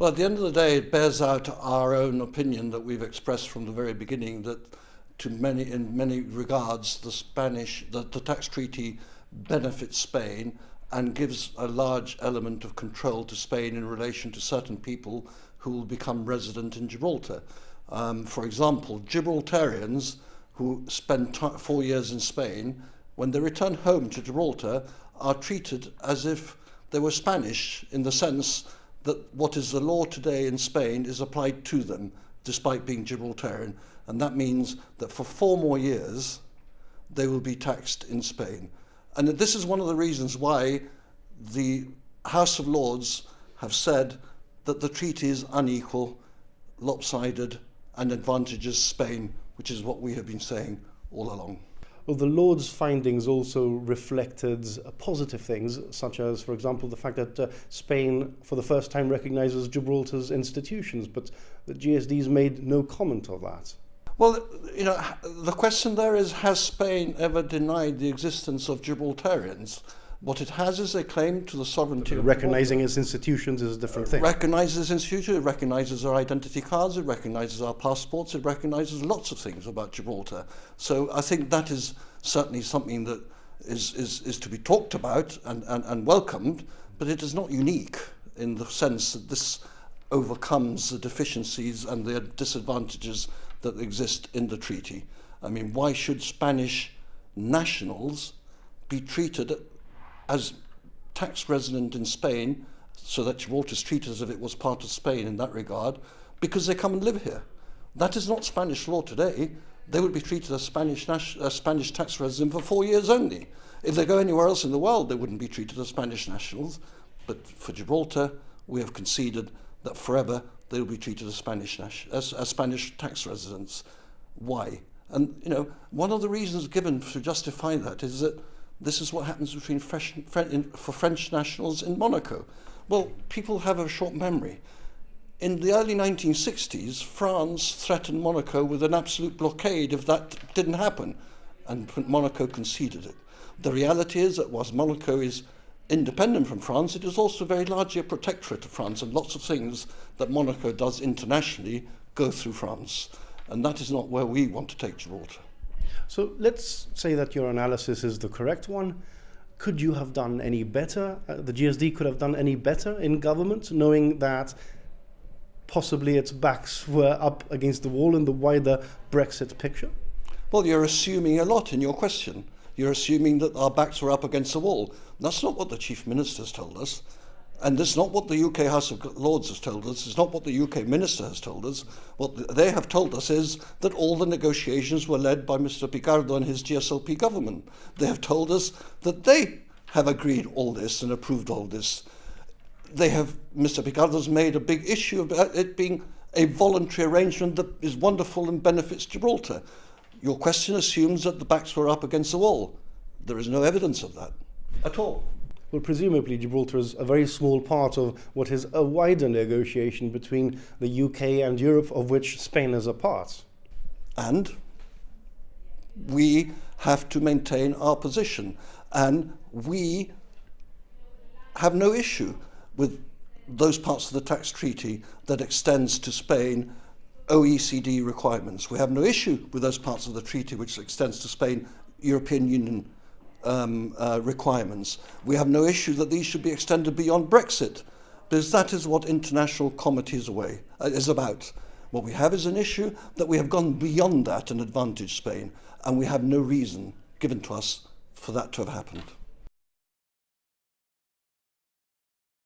Well, at the end of the day, it bears out our own opinion that we've expressed from the very beginning, that in many regards, the tax treaty benefits Spain and gives a large element of control to Spain in relation to certain people who will become resident in Gibraltar. For example, Gibraltarians who spend 4 years in Spain, when they return home to Gibraltar, are treated as if they were Spanish, in the sense that what is the law today in Spain is applied to them, despite being Gibraltarian. And that means that for 4 more years, they will be taxed in Spain. And this is one of the reasons why the House of Lords have said that the treaty is unequal, lopsided, and advantages Spain, which is what we have been saying all along. Well, the Lords' findings also reflected positive things, such as, for example, the fact that Spain, for the first time, recognises Gibraltar's institutions, but the GSD's made no comment on that. Well, you know, the question there is, has Spain ever denied the existence of Gibraltarians? What it has is a claim to the sovereignty of recognising its institutions is a different thing. It recognises institutions, it recognises our identity cards, it recognises our passports, it recognises lots of things about Gibraltar. So I think that is certainly something that is to be talked about and welcomed, but it is not unique in the sense that this overcomes the deficiencies and the disadvantages that exist in the treaty. I mean, why should Spanish nationals be treated as tax resident in Spain, so that Gibraltar is treated as if it was part of Spain in that regard, because they come and live here? That is not Spanish law today. They would be treated as Spanish tax resident for 4 years only. If they go anywhere else in the world, they wouldn't be treated as Spanish nationals. But for Gibraltar, we have conceded that forever they will be treated as Spanish tax residents. Why? And you know, one of the reasons given to justify that is that this is what happens for French nationals in Monaco. Well, people have a short memory. In the early 1960s, France threatened Monaco with an absolute blockade if that didn't happen, and Monaco conceded it. The reality is that whilst Monaco is independent from France, it is also very largely a protectorate of France, and lots of things that Monaco does internationally go through France. And that is not where we want to take Gibraltar. So let's say that your analysis is the correct one. Could you have done any better? The GSD could have done any better in government, knowing that possibly its backs were up against the wall in the wider Brexit picture? Well, you're assuming a lot in your question. You're assuming that our backs were up against the wall. That's not what the Chief Minister's told us. And that's not what the UK House of Lords has told us. It's not what the UK Minister has told us. What they have told us is that all the negotiations were led by Mr. Picardo and his GSLP government. They have told us that they have agreed all this and approved all this. Mr. Picardo's made a big issue about it being a voluntary arrangement that is wonderful and benefits Gibraltar. Your question assumes that the backs were up against the wall. There is no evidence of that at all. Well, presumably Gibraltar is a very small part of what is a wider negotiation between the UK and Europe, of which Spain is a part. And we have to maintain our position. And we have no issue with those parts of the tax treaty that extends to Spain OECD requirements. We have no issue with those parts of the treaty which extends to Spain European Union requirements. We have no issue that these should be extended beyond Brexit, because that is what international comity is about. What we have is an issue that we have gone beyond that and advantaged Spain, and we have no reason given to us for that to have happened.